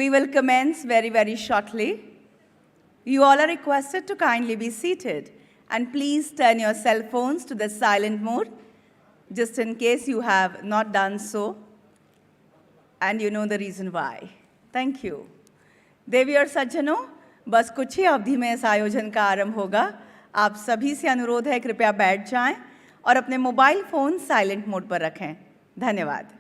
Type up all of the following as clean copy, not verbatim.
We will commence very shortly. You all are requested to kindly be seated and please turn your cell phones to the silent mode, just in case you have not done so, and you know the reason why. Thank you. देवी और सज्जनों, बस कुछ ही अवधि में इस आयोजन का आरंभ होगा। आप सभी से अनुरोध है कृपया बैठ जाएं और अपने मोबाइल फोन साइलेंट मोड पर रखें। धन्यवाद।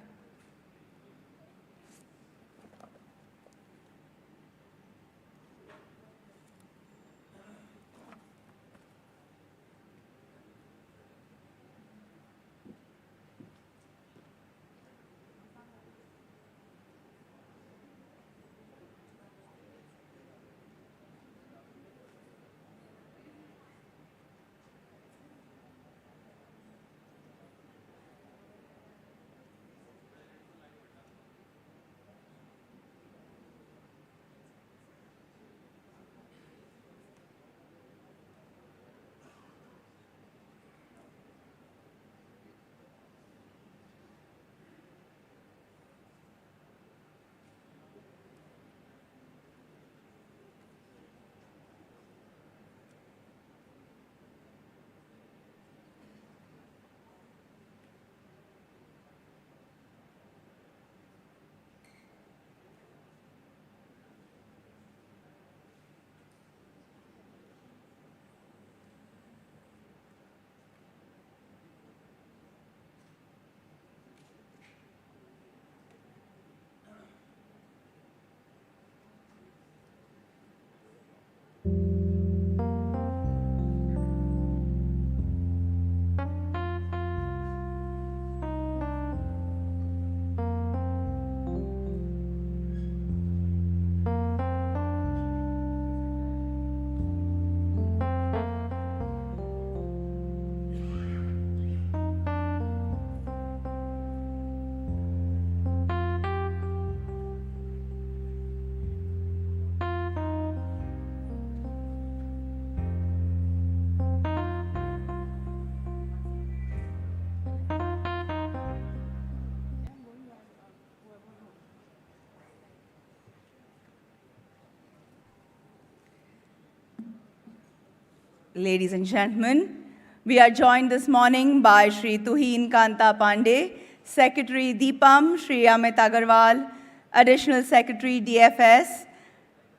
Ladies and gentlemen, we are joined this morning by Shri Tuhin Kanta Pandey, Secretary Deepam, Shri Amit Agarwal, Additional Secretary DFS,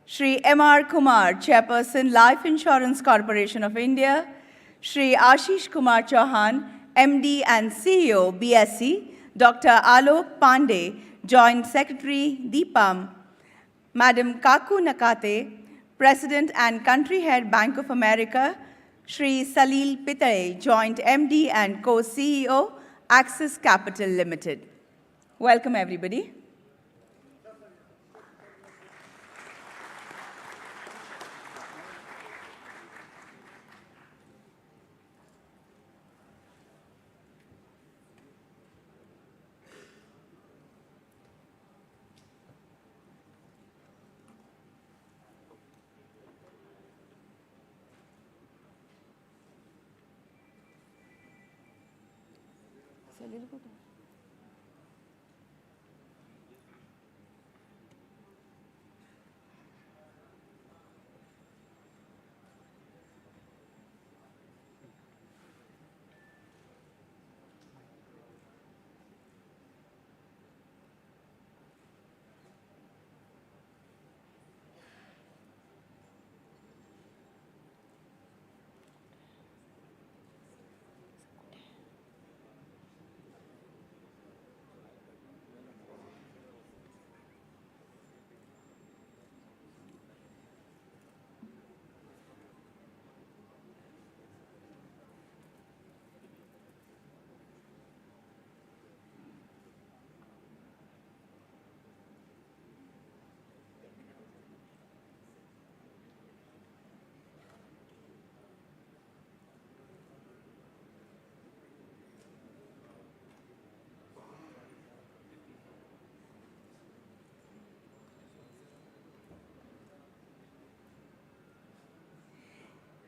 Shri M.R. Kumar, Chairperson Life Insurance Corporation of India, Shri Ashish Kumar Chauhan, MD and CEO BSC, Dr. Alok Pandey, Joint Secretary Deepam, Madam Kaku Nakate, President and Country Head Bank of America, Shri Salil Pitay, Joint MD and Co-CEO, Axis Capital Limited. Welcome, everybody.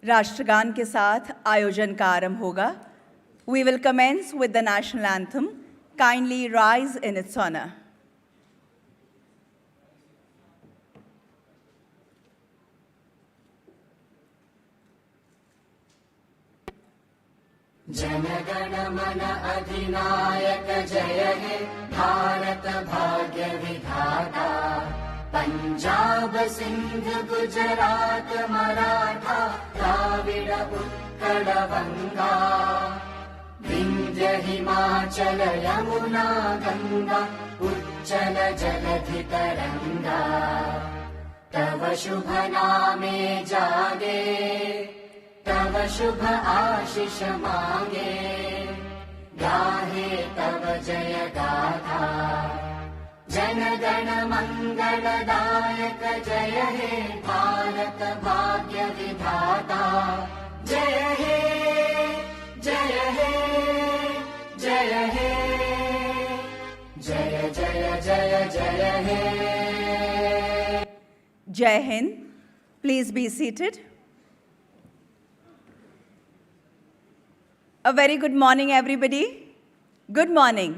राष्ट्रगान के साथ आयोजन का आरंभ होगा। We will commence with the national anthem. Kindly rise in its honor. जनगण मन अधिनायक जय हे भारत भाग्य विधाता। पंजाब सिंध गुजरात मराठा द्राविड उत्कल गंगा, विंध्य हिमाचल यमुना गंगा उच्चल जलधि तरंगा। तव शुभ नामे जागे, तव शुभ आशीष मांगे, गाहे तव जय गाथा। जनगण मंगलदायक जय हे भारत भाग्य विधाता। जय हे जय हे जय हे जय जय जय जय हे। Jai Hind. Please be seated. A very good morning, everybody. Good morning.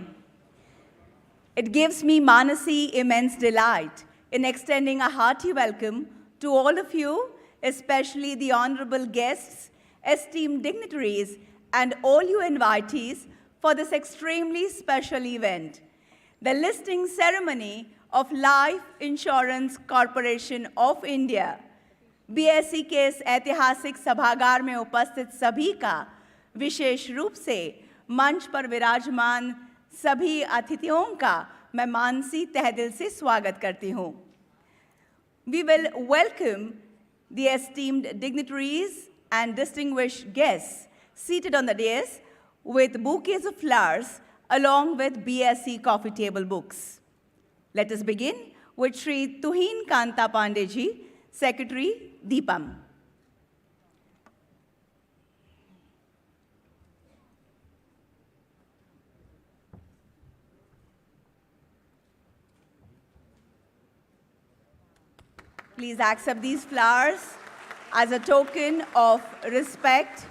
It gives me, Manasi, immense delight in extending a hearty welcome to all of you, especially the honorable guests, esteemed dignitaries, and all you invitees for this extremely special event, the listing ceremony of Life Insurance Corporation of India. BSE के इस ऐतिहासिक सभागार में उपस्थित सभी का विशेष रूप से मंच पर विराजमान सभी अतिथियों का मैं मानसी तहदिल से स्वागत करती हूँ. We will welcome the esteemed dignitaries and distinguished guests seated on the dais with bouquets of flowers along with BSE coffee table books. Let us begin with Shri Tuhin Kanta Pandey ji, Secretary, Deepam. Please accept these flowers as a token of respect.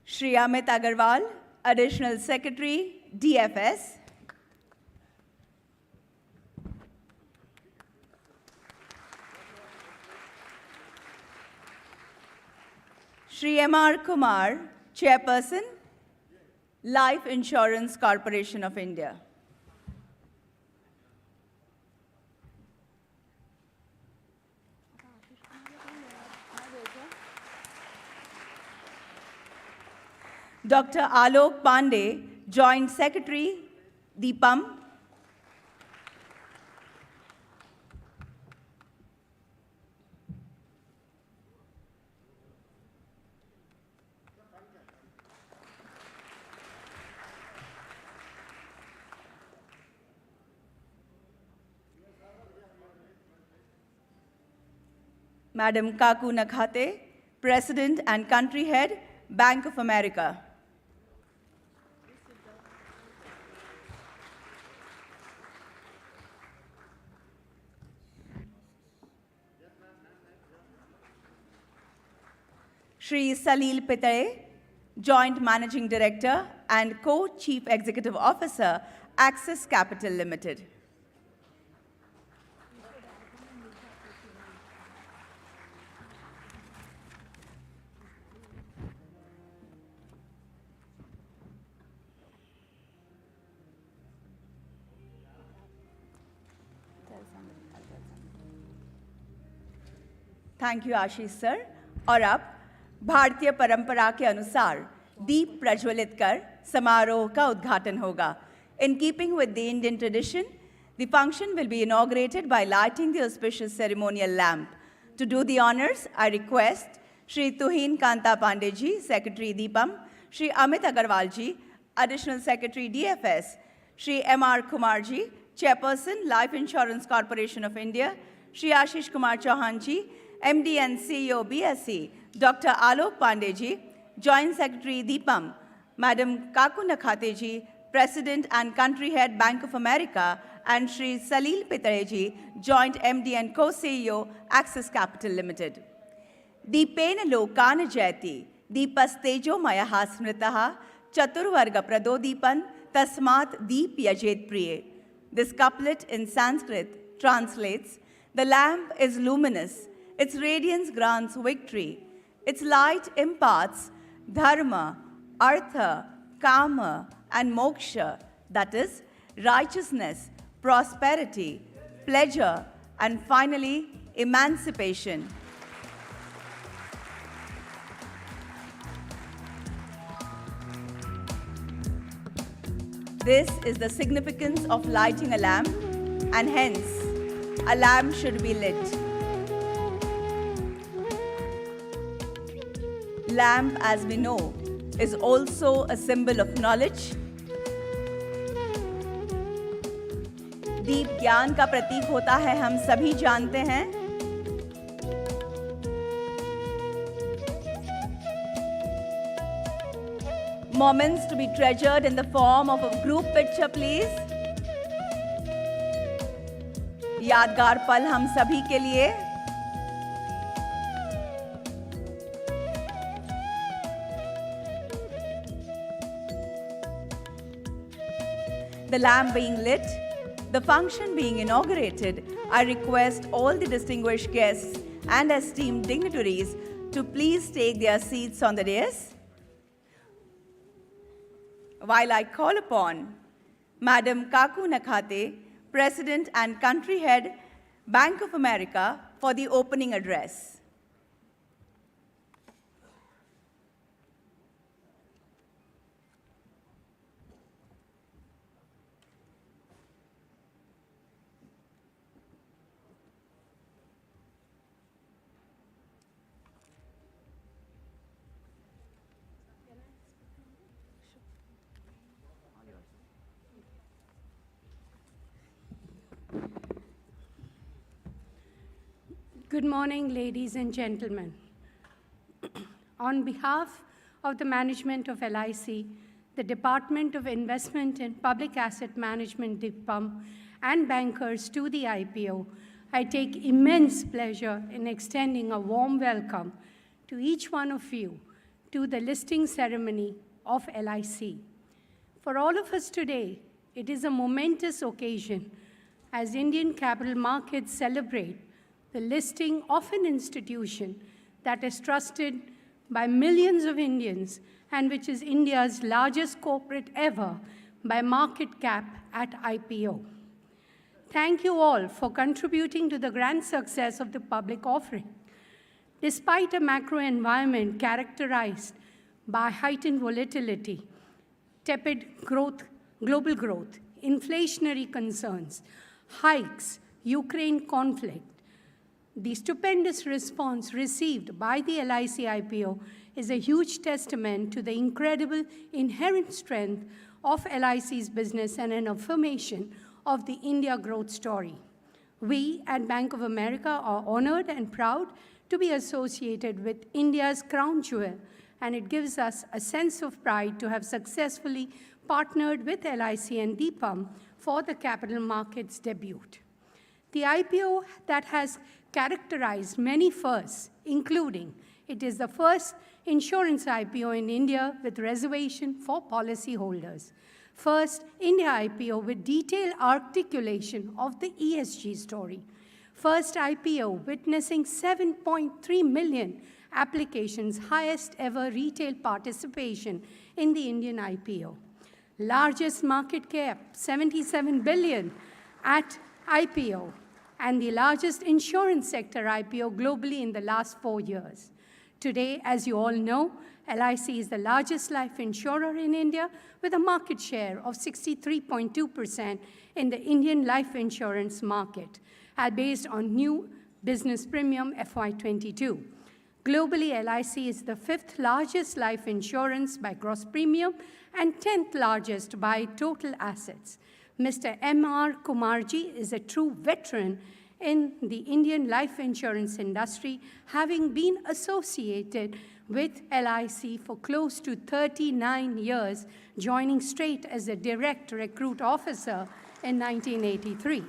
Shri Amit Agarwal, Additional Secretary, DFS. Shri M.R. Kumar, Chairperson, Life Insurance Corporation of India. Dr. Alok Pandey, Joint Secretary, Deepam. Madam Kaku Nakhate, President and Country Head, Bank of America. Shri Salil Pitare, Joint Managing Director and Co-Chief Executive Officer, Axis Capital Limited. Thank you, Ashish sir. और अब भारतीय परंपरा के अनुसार दीप प्रज्वलित कर समारोह का उद्घाटन होगा. In keeping with the Indian tradition, the function will be inaugurated by lighting the auspicious ceremonial lamp. To do the honors, I request Shri Tuhin Kanta Pandey ji, Secretary Deepam, Shri Amit Agarwal ji, Additional Secretary DFS, Shri M.R. Kumar ji, Chairperson, Life Insurance Corporation of India, Shri Ashish Kumar Chauhan ji, MD and CEO BSE, Dr. Alok Pandey ji, Joint Secretary Deepam, Madam Kaku Nakhate ji, President and Country Head Bank of America, and Shri Salil Pitare ji, Joint MD and Co-CEO Axis Capital Limited. Deepena lokana jayati, deepastejo mayaha smritaha, chaturvarga pradodeepan, Tasmat Deep Yajet Priye. This couplet in Sanskrit translates, the lamp is luminous, its radiance grants victory, its light imparts dharma, artha, kama, and moksha, that is, righteousness, prosperity, pleasure, and finally, emancipation. This is the significance of lighting a lamp, and hence, a lamp should be lit. Lamp, as we know, is also a symbol of knowledge. दीप ज्ञान का प्रतीक होता है, हम सभी जानते हैं. Moments to be treasured in the form of a group picture, please. यादगार पल हम सभी के लिए. The lamp being lit, the function being inaugurated, I request all the distinguished guests and esteemed dignitaries to please take their seats on the dais. While I call upon Madam Kaku Nakhate, President and Country Head, Bank of America, for the opening address. Good morning, ladies and gentlemen. On behalf of the management of LIC, the Department of Investment and Public Asset Management, DIPAM, and bankers to the IPO, I take immense pleasure in extending a warm welcome to each one of you to the listing ceremony of LIC. For all of us today, it is a momentous occasion as Indian capital markets celebrate the listing of an institution that is trusted by millions of Indians and which is India's largest corporate ever by market cap at IPO. Thank you all for contributing to the grand success of the public offering. Despite a macro environment characterized by heightened volatility, tepid growth, global growth, inflationary concerns, hikes, Ukraine conflict, the stupendous response received by the LIC IPO is a huge testament to the incredible inherent strength of LIC's business and an affirmation of the India growth story. We at Bank of America are honored and proud to be associated with India's crown jewel, and it gives us a sense of pride to have successfully partnered with LIC and DIPAM for the capital markets debut. The IPO that has characterized many firsts, including it is the first insurance IPO in India with reservation for policyholders. First, India IPO with detailed articulation of the ESG story. First IPO witnessing 7.3 million applications, highest ever retail participation in the Indian IPO. Largest market cap, 77 billion at IPO, and the largest insurance sector IPO globally in the last 4 years. Today, as you all know, LIC is the largest life insurer in India with a market share of 63.2% in the Indian life insurance market, based on new business premium FY22. Globally, LIC is the 5th largest life insurance by gross premium and 10th largest by total assets. Mr. M.R. Kumarji is a true veteran in the Indian life insurance industry, having been associated with LIC for close to 39 years, joining straight as a direct recruit officer in 1983.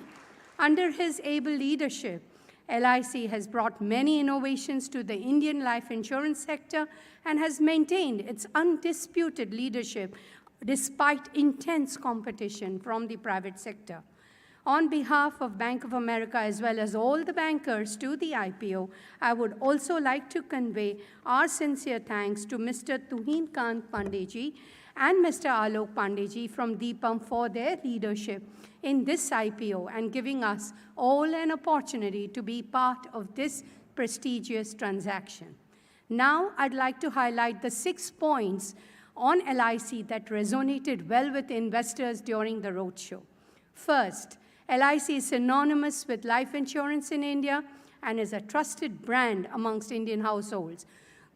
Under his able leadership, LIC has brought many innovations to the Indian life insurance sector and has maintained its undisputed leadership despite intense competition from the private sector. On behalf of Bank of America, as well as all the bankers to the IPO, I would also like to convey our sincere thanks to Mr. Tuhin Kant Pandeyji and Mr. Alok Pandeyji from Deepam for their leadership in this IPO and giving us all an opportunity to be part of this prestigious transaction. Now, I'd like to highlight the 6 points on LIC that resonated well with investors during the roadshow. First, LIC is synonymous with life insurance in India and is a trusted brand amongst Indian households.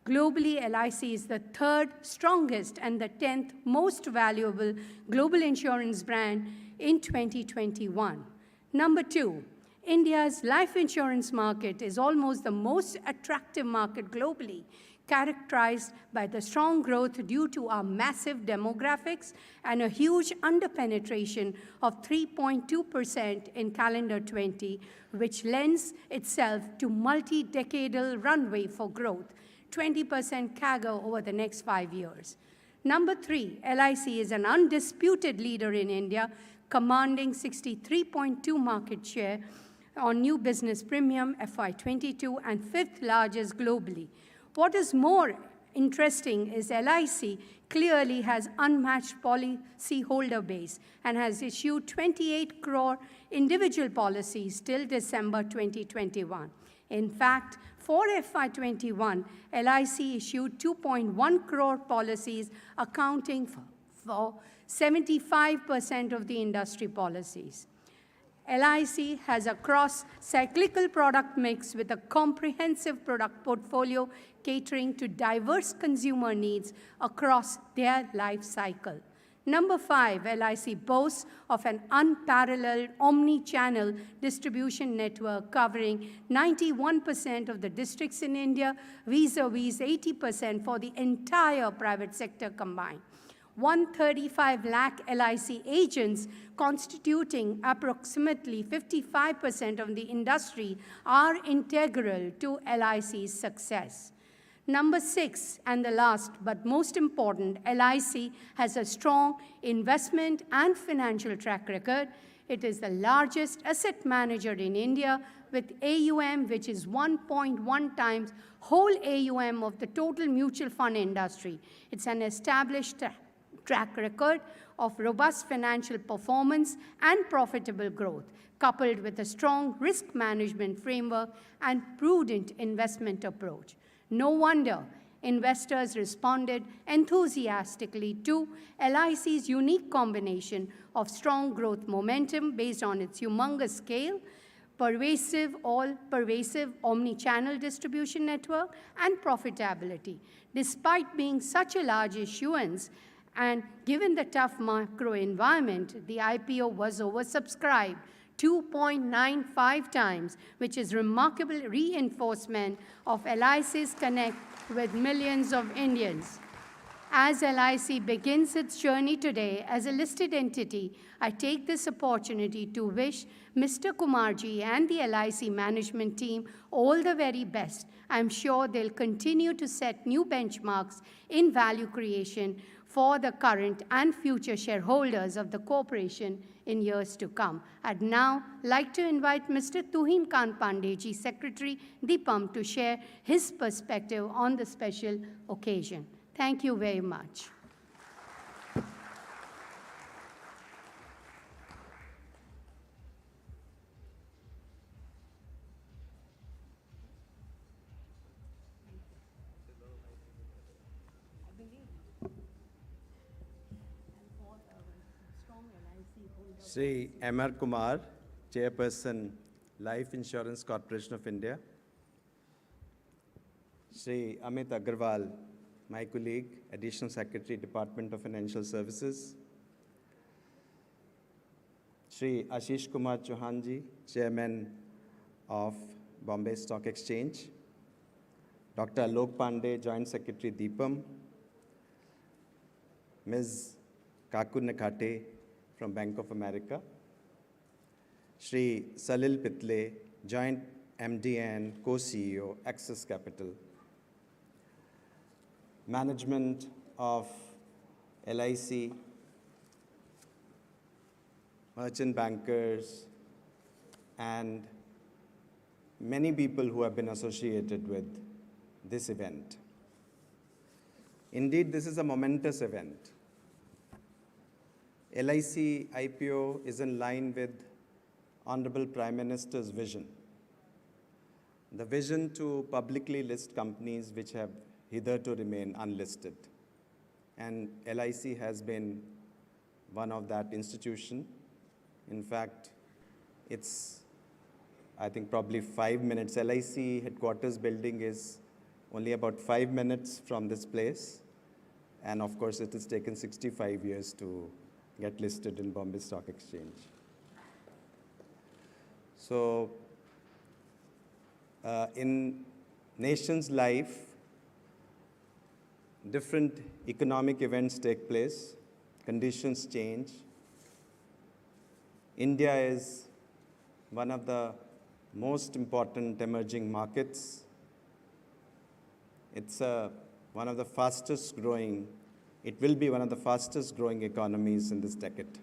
Globally, LIC is the 3rd strongest and the 10th most valuable global insurance brand in 2021. Number 2, India's life insurance market is almost the most attractive market globally, characterized by the strong growth due to our massive demographics and a huge underpenetration of 3.2% in calendar 20, which lends itself to multi-decadal runway for growth, 20% CAGR over the next 5 years. Number 3, LIC is an undisputed leader in India, commanding 63.2% market share on new business premium FY22 and 5th largest globally. What is more interesting is LIC clearly has unmatched policyholder base and has issued 28 crore individual policies till December 2021. In fact, for FY21, LIC issued 2.1 crore policies, accounting for 75% of the industry policies. LIC has a cross-cyclical product mix with a comprehensive product portfolio catering to diverse consumer needs across their life cycle. Number 5, LIC boasts of an unparalleled omni-channel distribution network covering 91% of the districts in India, vis-a-vis 80% for the entire private sector combined. 135 lakh LIC agents, constituting approximately 55% of the industry, are integral to LIC's success. Number 6, and the last but most important, LIC has a strong investment and financial track record. It is the largest asset manager in India with AUM, which is 1.1 times whole AUM of the total mutual fund industry. It's an established track record of robust financial performance and profitable growth, coupled with a strong risk management framework and prudent investment approach. No wonder investors responded enthusiastically to LIC's unique combination of strong growth momentum based on its humongous scale, all-pervasive omni-channel distribution network, and profitability. Despite being such a large issuance, and given the tough macro environment, the IPO was oversubscribed 2.95 times, which is remarkable reinforcement of LIC's connect with millions of Indians. As LIC begins its journey today as a listed entity, I take this opportunity to wish Mr. Kumarji and the LIC management team all the very best. I'm sure they'll continue to set new benchmarks in value creation for the current and future shareholders of the corporation in years to come. I'd now like to invite Mr. Tuhin Kant Pandeyji, Secretary, Deepam, to share his perspective on the special occasion. Thank you very much. Shri M.R. Kumar, Chairperson, Life Insurance Corporation of India. Shri Amit Agarwal, my colleague, Additional Secretary, Department of Financial Services. Shri Ashish Kumar Chauhanji, Chairman of Bombay Stock Exchange. Dr. Alok Pandey, Joint Secretary, Deepam. Ms. Kaku Nakate from Bank of America. Shri Salil Pitle, Joint MD and Co-CEO, Axis Capital. Management of LIC, merchant bankers, and many people who have been associated with this event. Indeed, this is a momentous event. LIC IPO is in line with Honorable Prime Minister's vision. The vision to publicly list companies which have hitherto remained unlisted. And LIC has been one of that institution. In fact, it's, I think, probably 5 minutes. LIC headquarters building is only about 5 minutes from this place. And of course, it has taken 65 years to get listed in Bombay Stock Exchange. So, in nation's life, different economic events take place, conditions change. India is one of the most important emerging markets. It's one of the fastest growing, it will be one of the fastest growing economies in this decade.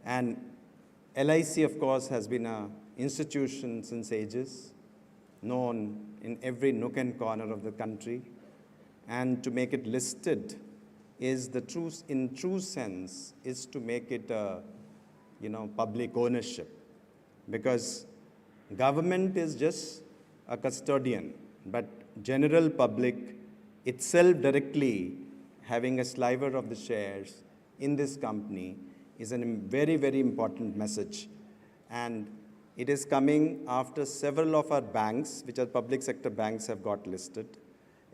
And LIC, of course, has been an institution since ages, known in every nook and corner of the country. And to make it listed is the true, in true sense, is to make it a, public ownership. Because government is just a custodian, but general public itself directly having a sliver of the shares in this company is a very, very important message. And it is coming after several of our banks, which are public sector banks, have got listed.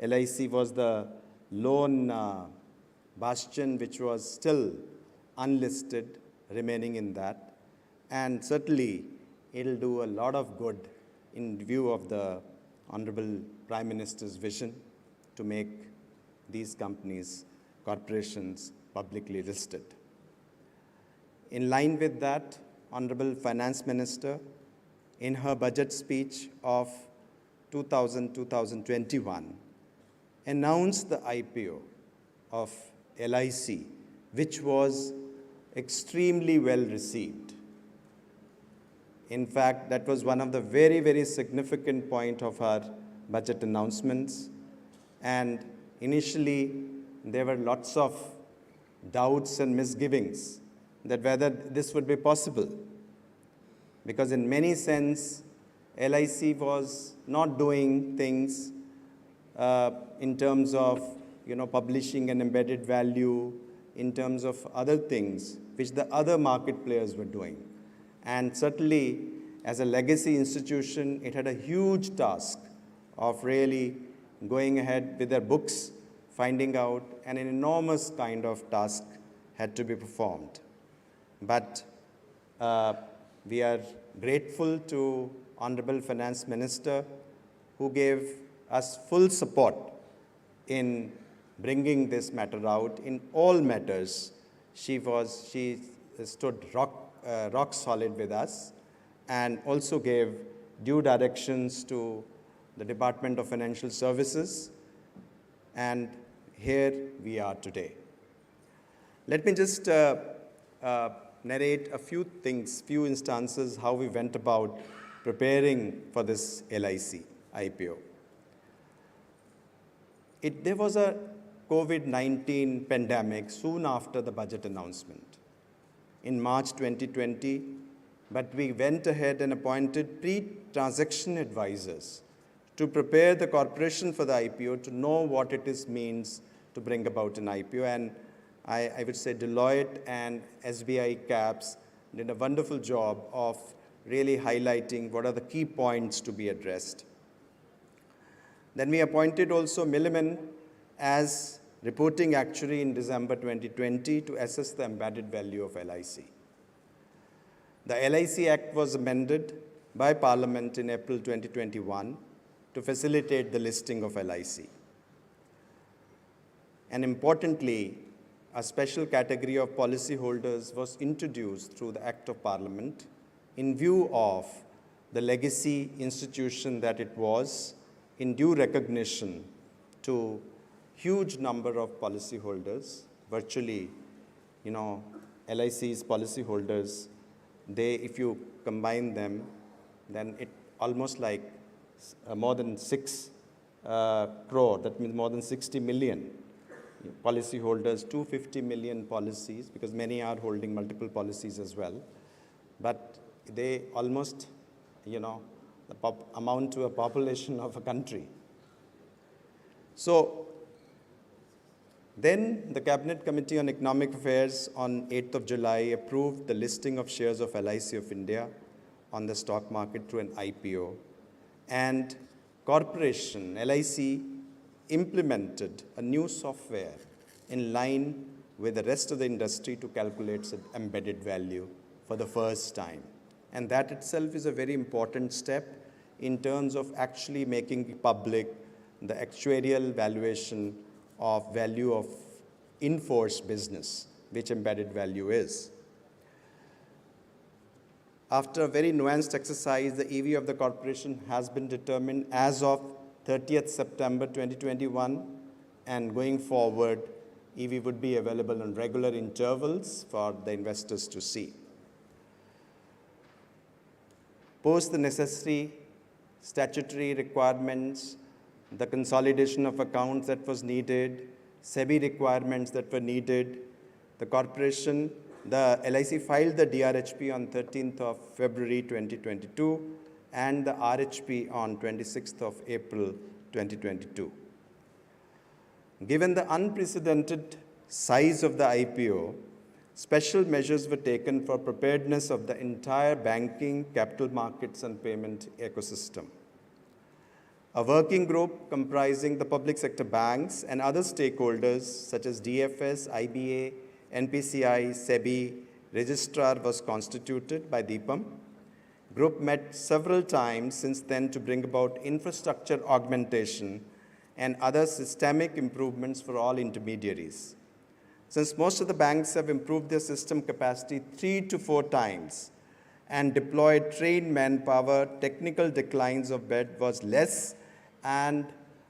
LIC was the lone bastion which was still unlisted, remaining in that. And certainly, it'll do a lot of good in view of the Honorable Prime Minister's vision to make these companies, corporations, publicly listed. In line with that, Honorable Finance Minister, in her budget speech of 2021, announced the IPO of LIC, which was extremely well received. In fact, that was one of the very, very significant point of our budget announcements. And initially, there were lots of doubts and misgivings that whether this would be possible. Because in many sense, LIC was not doing things in terms of publishing an embedded value, in terms of other things which the other market players were doing. And certainly, as a legacy institution, it had a huge task of really going ahead with their books, finding out, and an enormous kind of task had to be performed. But we are grateful to Honorable Finance Minister, who gave us full support in bringing this matter out. In all matters, she stood rock solid with us, and also gave due directions to the Department of Financial Services, and here we are today. Let me just narrate a few things, few instances, how we went about preparing for this LIC IPO. There was a COVID-19 pandemic soon after the budget announcement in March 2020, but we went ahead and appointed pre-transaction advisors to prepare the corporation for the IPO, to know what it means to bring about an IPO. And I would say Deloitte and SBI CAPS did a wonderful job of really highlighting what are the key points to be addressed. Then we appointed also Milliman as reporting actuary in December 2020 to assess the embedded value of LIC. The LIC Act was amended by Parliament in April 2021 to facilitate the listing of LIC. And importantly, a special category of policyholders was introduced through the Act of Parliament in view of the legacy institution that it was, in due recognition to huge number of policyholders, virtually, LIC's policyholders, if you combine them, then it almost like more than 6 crore, that means more than 60 million policyholders, 250 million policies, because many are holding multiple policies as well. But they almost, amount to a population of a country. So then the Cabinet Committee on Economic Affairs on 8th of July approved the listing of shares of LIC of India on the stock market through an IPO. And corporation, LIC, implemented a new software in line with the rest of the industry to calculate its embedded value for the first time. And that itself is a very important step in terms of actually making public the actuarial valuation of value of in-force business, which embedded value is. After a very nuanced exercise, the EV of the corporation has been determined as of 30th September 2021, and going forward, EV would be available on regular intervals for the investors to see. Post the necessary statutory requirements, the consolidation of accounts that was needed, SEBI requirements that were needed, the LIC filed the DRHP on 13th of February 2022 and the RHP on 26th of April 2022. Given the unprecedented size of the IPO, special measures were taken for preparedness of the entire banking, capital markets, and payment ecosystem. A working group comprising the public sector banks and other stakeholders such as DFS, IBA, NPCI, SEBI, registrar was constituted by DIPAM. Group met several times since then to bring about infrastructure augmentation and other systemic improvements for all intermediaries. Since most of the banks have improved their system capacity 3 to 4 times and deployed trained manpower, technical declines of bed was less, and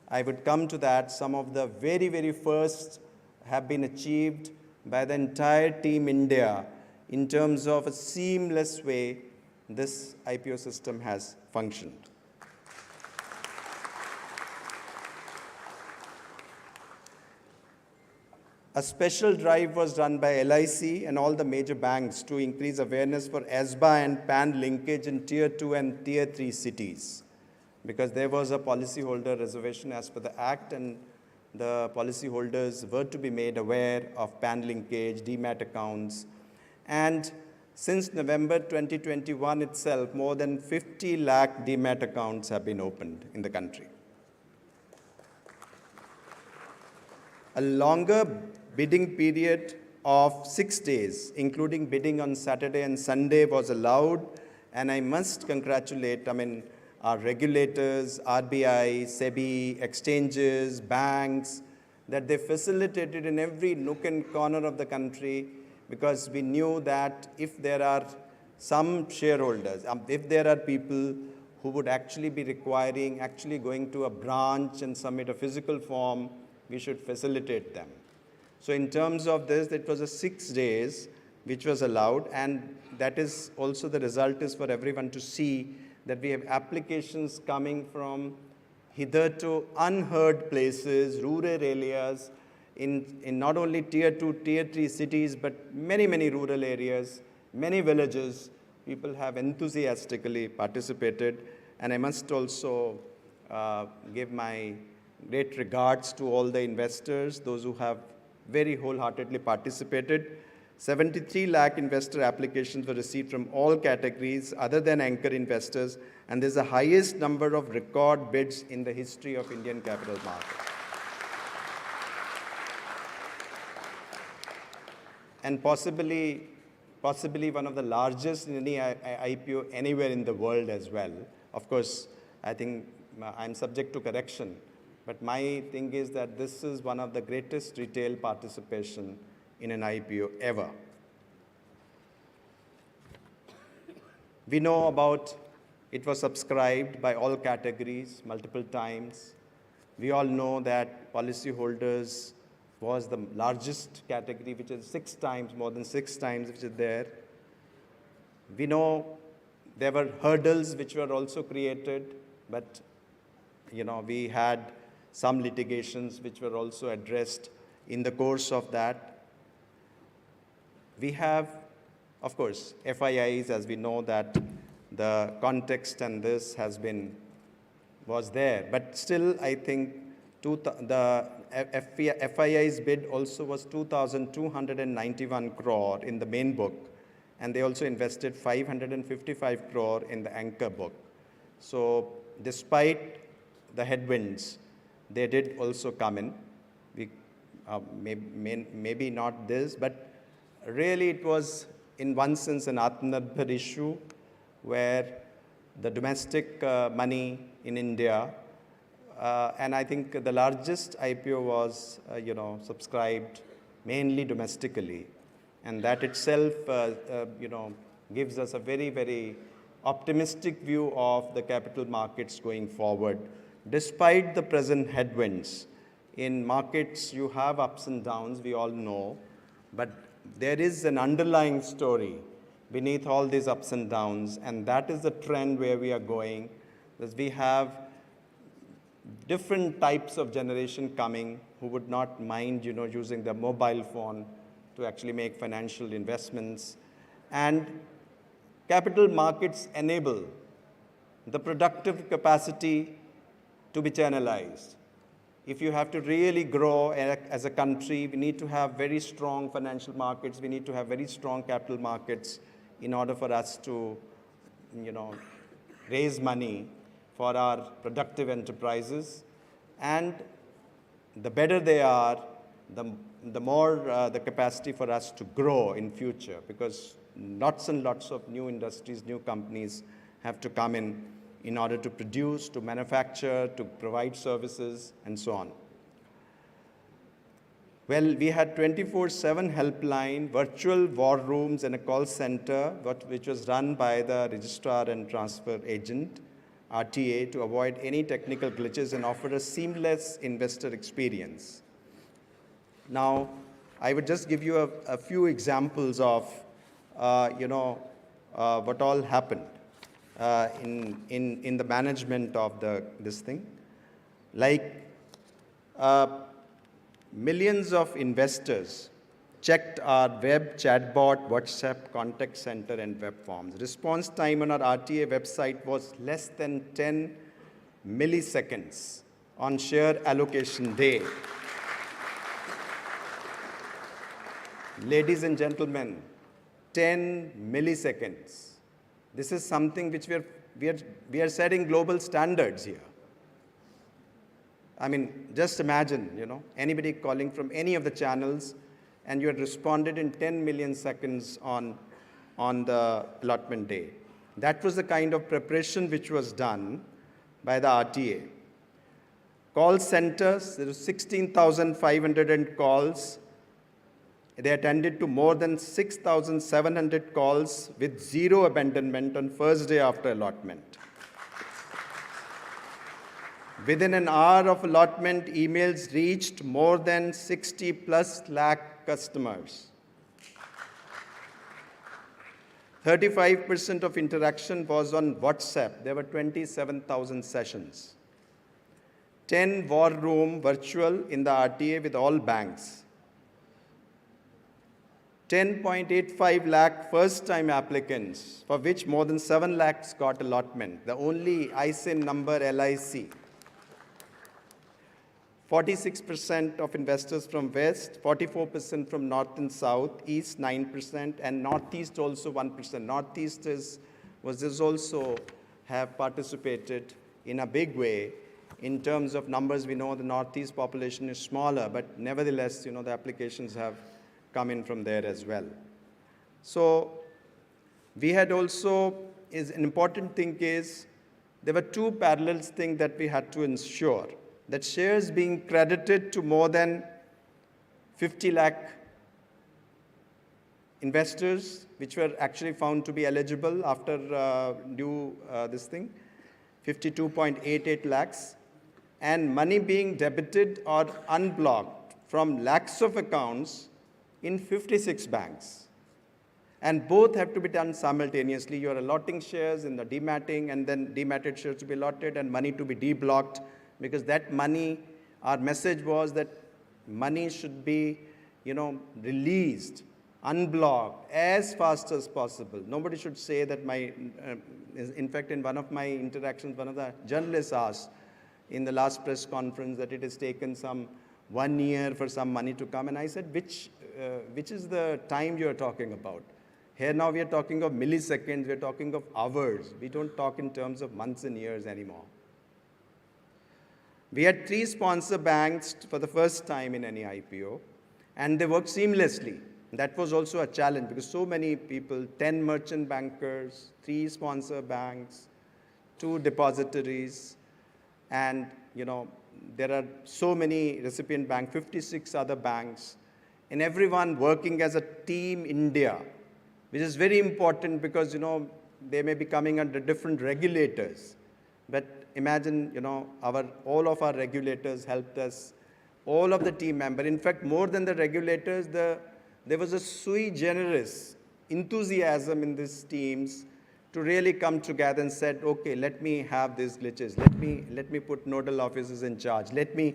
I would come to that. Some of the very, very first have been achieved by the entire team India in terms of a seamless way this IPO system has functioned. A special drive was done by LIC and all the major banks to increase awareness for ESBA and PAN linkage in Tier 2 and Tier 3 cities, because there was a policyholder reservation as per the Act, and the policyholders were to be made aware of PAN linkage, DMAT accounts. And since November 2021 itself, more than 50 lakh DMAT accounts have been opened in the country. A longer bidding period of 6 days, including bidding on Saturday and Sunday, was allowed, and I must congratulate, our regulators, RBI, SEBI, exchanges, banks, that they facilitated in every nook and corner of the country, because we knew that if there are some shareholders, if there are people who would actually be requiring, actually going to a branch and submit a physical form, we should facilitate them. So in terms of this, it was a 6 days which was allowed, and that is also the result is for everyone to see that we have applications coming from hitherto unheard places, rural areas, in not only Tier 2, Tier 3 cities, but many, many rural areas, many villages. People have enthusiastically participated, and I must also give my great regards to all the investors, those who have very wholeheartedly participated. 73 lakh investor applications were received from all categories other than anchor investors, and this is the highest number of record bids in the history of Indian capital market. And possibly one of the largest in any IPO anywhere in the world as well. Of course, I think I'm subject to correction, but my thing is that this is one of the greatest retail participation in an IPO ever. We know about it was subscribed by all categories multiple times. We all know that policyholders was the largest category, which is 6 times, more than 6 times, which is there. We know there were hurdles which were also created, but we had some litigations which were also addressed in the course of that. We have, of course, FIIs, as we know that the context and this was there, but still I think the FII's bid also was 2,291 crore in the main book, and they also invested 555 crore in the anchor book. So despite the headwinds, they did also come in. Maybe not this, but really it was in one sense an Atmanirbhar issue where the domestic money in India, and I think the largest IPO was, subscribed mainly domestically. And that itself, gives us a very, very optimistic view of the capital markets going forward. Despite the present headwinds, in markets you have ups and downs, we all know, but there is an underlying story beneath all these ups and downs, and that is the trend where we are going. Because we have different types of generation coming who would not mind, using their mobile phone to actually make financial investments. And capital markets enable the productive capacity to be channelized. If you have to really grow as a country, we need to have very strong financial markets. We need to have very strong capital markets in order for us to, raise money for our productive enterprises. And the better they are, the more the capacity for us to grow in future, because lots and lots of new industries, new companies have to come in order to produce, to manufacture, to provide services, and so on. Well, we had 24/7 helpline, virtual war rooms, and a call center, which was run by the registrar and transfer agent, RTA, to avoid any technical glitches and offer a seamless investor experience. Now, I would just give you a few examples of, what all happened in the management of this thing. Like, millions of investors checked our web, chatbot, WhatsApp, contact center, and web forms. Response time on our RTA website was less than 10 milliseconds on share allocation day. Ladies and gentlemen, 10 milliseconds. This is something which we are setting global standards here. I mean, just imagine, anybody calling from any of the channels, and you had responded in 10 million seconds on the allotment day. That was the kind of preparation which was done by the RTA. Call centers, there were 16,500 calls. They attended to more than 6,700 calls with zero abandonment on first day after allotment. Within an hour of allotment, emails reached more than 60+ lakh customers. 35% of interaction was on WhatsApp. There were 27,000 sessions. 10 war room virtual in the RTA with all banks. 10.85 lakh first-time applicants, for which more than 7 lakhs got allotment. The only ISIN number, LIC. 46% of investors from West, 44% from North and South, East 9%, and Northeast also 1%. Northeasters also have participated in a big way. In terms of numbers, we know the Northeast population is smaller, but nevertheless, the applications have come in from there as well. So we had also, an important thing is, there were two parallel things that we had to ensure. That shares being credited to more than 50 lakh investors, which were actually found to be eligible after this thing, 52.88 lakhs, and money being debited or unblocked from lakhs of accounts in 56 banks. And both have to be done simultaneously. You are allotting shares in the dematting, and then dematted shares to be allotted and money to be deblocked, because that money, our message was that money should be, released, unblocked as fast as possible. Nobody should say that in fact, in one of my interactions, one of the journalists asked in the last press conference that it has taken some 1 year for some money to come. And I said, which is the time you are talking about? Here now we are talking of milliseconds, we are talking of hours. We don't talk in terms of months and years anymore. We had 3 sponsor banks for the first time in any IPO, and they worked seamlessly. That was also a challenge because so many people, 10 merchant bankers, 3 sponsor banks, 2 depositories, and there are so many recipient banks, 56 other banks, and everyone working as a team India, which is very important because they may be coming under different regulators. But imagine, all of our regulators helped us, all of the team members. In fact, more than the regulators, there was a sui generis enthusiasm in these teams to really come together and said, okay, let me have these glitches. Let me put nodal officers in charge. Let me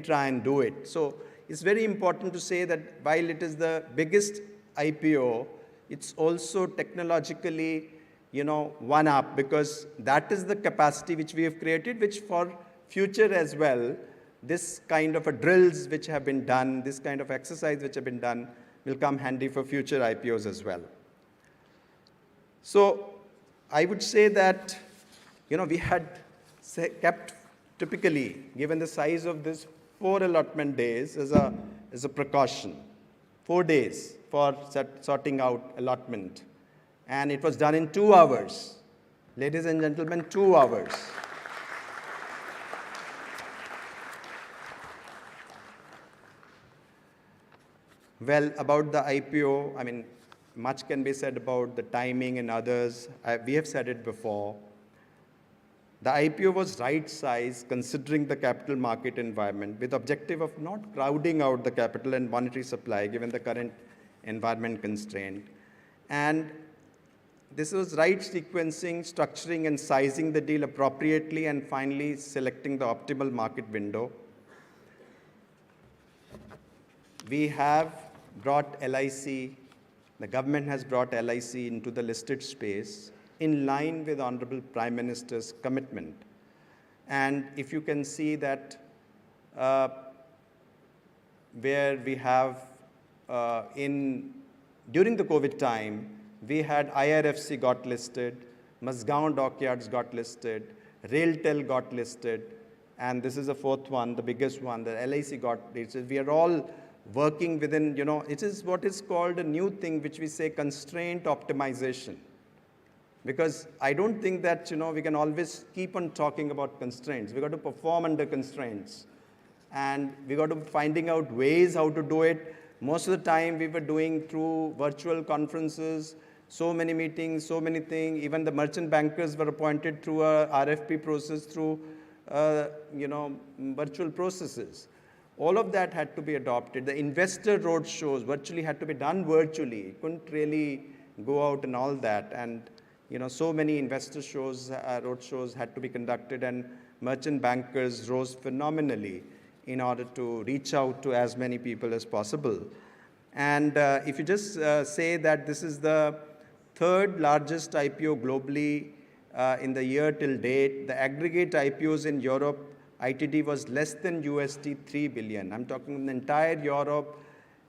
try and do it. So it's very important to say that while it is the biggest IPO, it's also technologically, one up, because that is the capacity which we have created, which for future as well, this kind of a drills which have been done, this kind of exercise which have been done, will come handy for future IPOs as well. So I would say that, we had kept typically, given the size of this, 4 allotment days as a precaution, 4 days for sorting out allotment. And it was done in 2 hours. Ladies and gentlemen, 2 hours. Well, about the IPO, much can be said about the timing and others. We have said it before. The IPO was right size considering the capital market environment with objective of not crowding out the capital and monetary supply given the current environment constraint. And this was right sequencing, structuring, and sizing the deal appropriately, and finally selecting the optimal market window. We have brought LIC, the government has brought LIC into the listed space in line with Honorable Prime Minister's commitment. And if you can see that where we have during the COVID time, we had IRFC got listed, Mazgaon Dockyards got listed, Railtel got listed, and this is the 4th one, the biggest one, the LIC got listed. We are all working within, it is what is called a new thing which we say constraint optimization. Because I don't think that, we can always keep on talking about constraints. We got to perform under constraints. And we got to finding out ways how to do it. Most of the time we were doing through virtual conferences, so many meetings, so many things. Even the merchant bankers were appointed through a RFP process, through, virtual processes. All of that had to be adopted. The investor roadshows virtually had to be done virtually. Couldn't really go out and all that. And, so many investor shows, roadshows had to be conducted, and merchant bankers rose phenomenally in order to reach out to as many people as possible. And if you just say that this is the 3rd largest IPO globally in the year till date, the aggregate IPOs in Europe, ITD was less than $3 billion. I'm talking the entire Europe,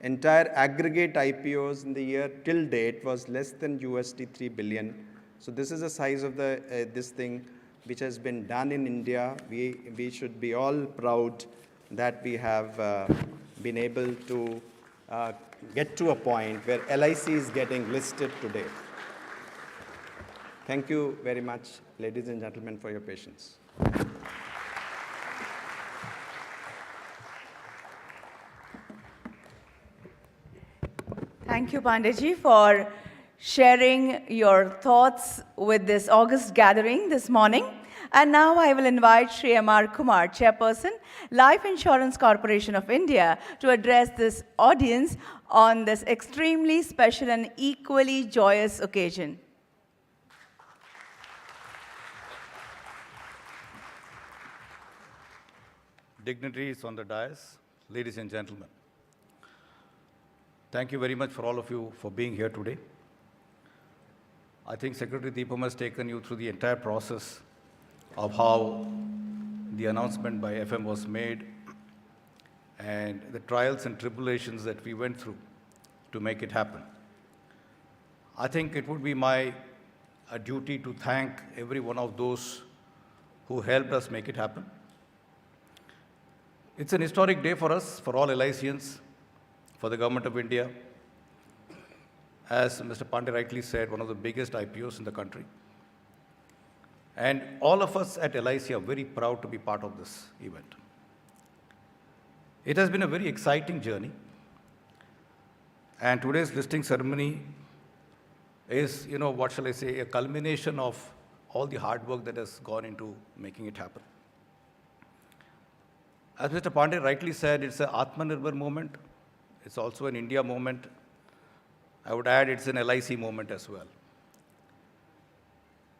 entire aggregate IPOs in the year till date was less than $3 billion. So this is the size of this thing which has been done in India. We should be all proud that we have been able to get to a point where LIC is getting listed today. Thank you very much, ladies and gentlemen, for your patience. Thank you, Pandeyji, for sharing your thoughts with this August gathering this morning. And now I will invite Shri Amar Kumar, Chairperson, Life Insurance Corporation of India, to address this audience on this extremely special and equally joyous occasion. Dignitaries on the dais, ladies and gentlemen. Thank you very much for all of you for being here today. I think Secretary Deepam has taken you through the entire process of how the announcement by FM was made and the trials and tribulations that we went through to make it happen. I think it would be my duty to thank every one of those who helped us make it happen. It's an historic day for us, for all LICians, for the Government of India. As Mr. Pandey rightly said, one of the biggest IPOs in the country. And all of us at LIC are very proud to be part of this event. It has been a very exciting journey. And today's listing ceremony is, what shall I say, a culmination of all the hard work that has gone into making it happen. As Mr. Pandey rightly said, it's an Atmanirbhar moment. It's also an India moment. I would add it's an LIC moment as well.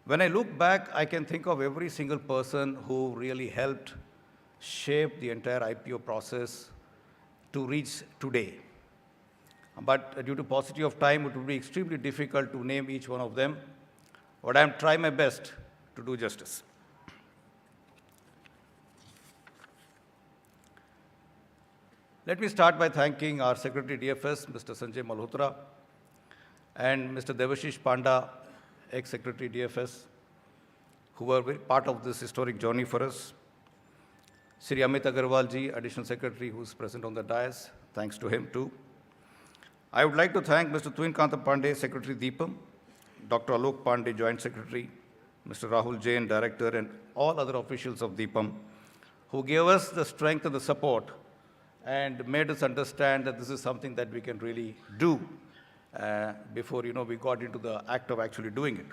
When I look back, I can think of every single person who really helped shape the entire IPO process to reach today. But due to paucity of time, it would be extremely difficult to name each one of them, but I am trying my best to do justice. Let me start by thanking our Secretary DFS, Mr. Sanjay Malhotra, and Mr. Devashish Panda, ex-Secretary DFS, who were part of this historic journey for us. Sri Amit Agarwal ji, Additional Secretary, who is present on the dais, thanks to him too. I would like to thank Mr. Tuhin Kanta Pandey, Secretary Deepam, Dr. Alok Pandey, Joint Secretary, Mr. Rahul Jain, Director, and all other officials of Deepam, who gave us the strength and the support and made us understand that this is something that we can really do before we got into the act of actually doing it.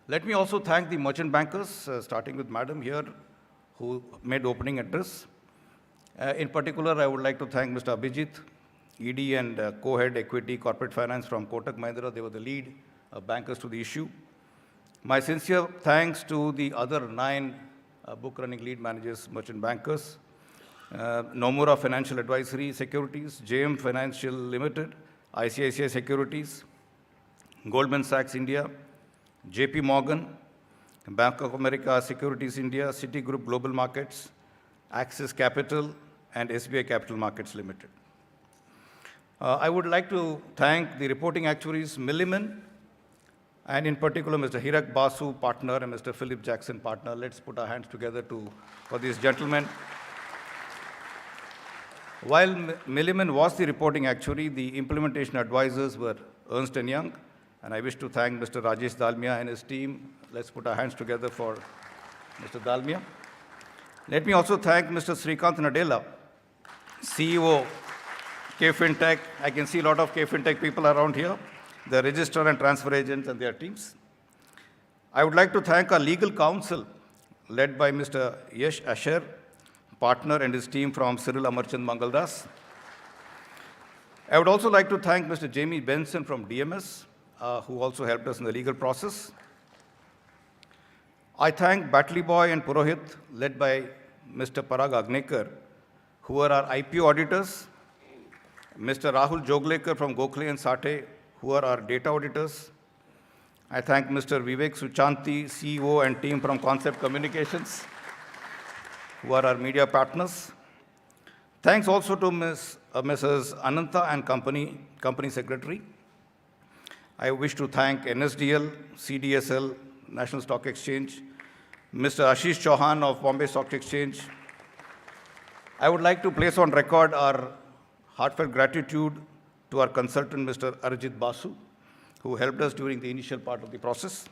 Let me also thank the merchant bankers, starting with Madam here, who made opening address. In particular, I would like to thank Mr. Abhijit, ED and co-head equity corporate finance from Kotak Mahindra. They were the lead bankers to the issue. My sincere thanks to the other 9 book running lead managers, merchant bankers, Nomura Financial Advisory Securities, JM Financial Limited, ICICI Securities, Goldman Sachs India, JP Morgan, Bank of America Securities India, Citigroup Global Markets, Axis Capital, and SBI Capital Markets Limited. I would like to thank the reporting actuaries, Milliman, and in particular Mr. Hirak Basu, partner, and Mr. Philip Jackson, partner. Let's put our hands together for these gentlemen. While Milliman was the reporting actuary, the implementation advisors were Ernst & Young, and I wish to thank Mr. Rajesh Dalmia and his team. Let's put our hands together for Mr. Dalmia. Let me also thank Mr. Srikanth Nadella, CEO, K-Fintech. I can see a lot of K-Fintech people around here, the registrar and transfer agents and their teams. I would like to thank our legal counsel, led by Mr. Yash Asher, partner, and his team from Cyril Amarchand Mangaldas. I would also like to thank Mr. Jamie Benson from DMS, who also helped us in the legal process. I thank Batley Boy and Purohit, led by Mr. Parag Agnekar, who are our IPO auditors, Mr. Rahul Joglekar from Gokhale and Sate, who are our data auditors. I thank Mr. Vivek Suchanti, CEO and team from Concept Communications, who are our media partners. Thanks also to Mrs. Ananta and company secretary. I wish to thank NSDL, CDSL, National Stock Exchange, Mr. Ashish Chauhan of Bombay Stock Exchange. I would like to place on record our heartfelt gratitude to our consultant, Mr. Arjit Basu, who helped us during the initial part of the process.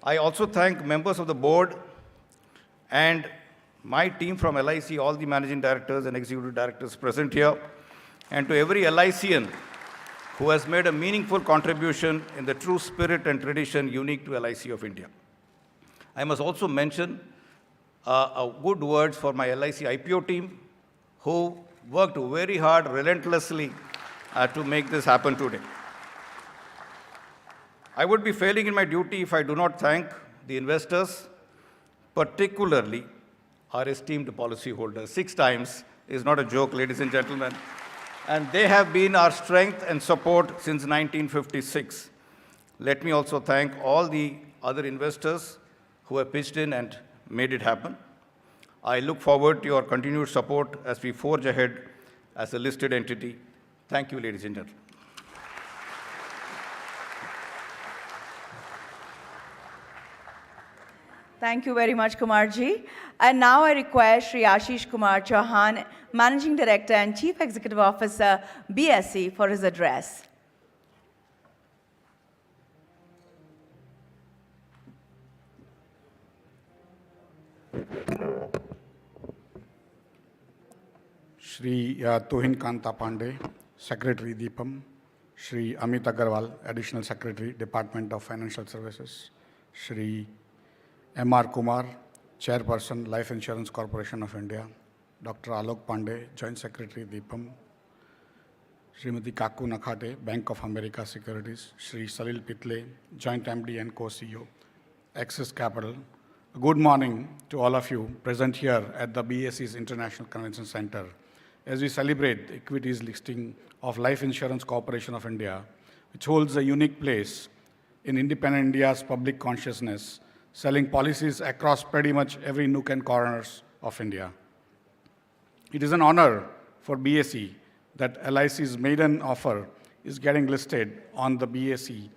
I also thank members of the board and my team from LIC, all the managing directors and executive directors present here, and to every LICian who has made a meaningful contribution in the true spirit and tradition unique to LIC of India. I must also mention good words for my LIC IPO team, who worked very hard, relentlessly, to make this happen today. I would be failing in my duty if I do not thank the investors, particularly our esteemed policyholders. 6 times is not a joke, ladies and gentlemen. And they have been our strength and support since 1956. Let me also thank all the other investors who have pitched in and made it happen. I look forward to your continued support as we forge ahead as a listed entity. Thank you, ladies and gentlemen. Thank you very much, Kumarji. And now I request Shri Ashish Kumar Chauhan, Managing Director and Chief Executive Officer, BSE, for his address. Shri Tuhin Kanta Pandey, Secretary Deepam, Shri Amit Agarwal, Additional Secretary, Department of Financial Services, Shri M.R. Kumar, Chairperson, Life Insurance Corporation of India, Dr. Alok Pandey, Joint Secretary Deepam, Srimati Kaku Nakhate, Bank of America Securities, Shri Salil Pitle, Joint MD and Co-CEO, Axis Capital. Good morning to all of you present here at the BSE's International Convention Center as we celebrate the equities listing of Life Insurance Corporation of India, which holds a unique place in independent India's public consciousness, selling policies across pretty much every nook and corners of India. It is an honor for BSE that LIC's maiden offer is getting listed on the BSE.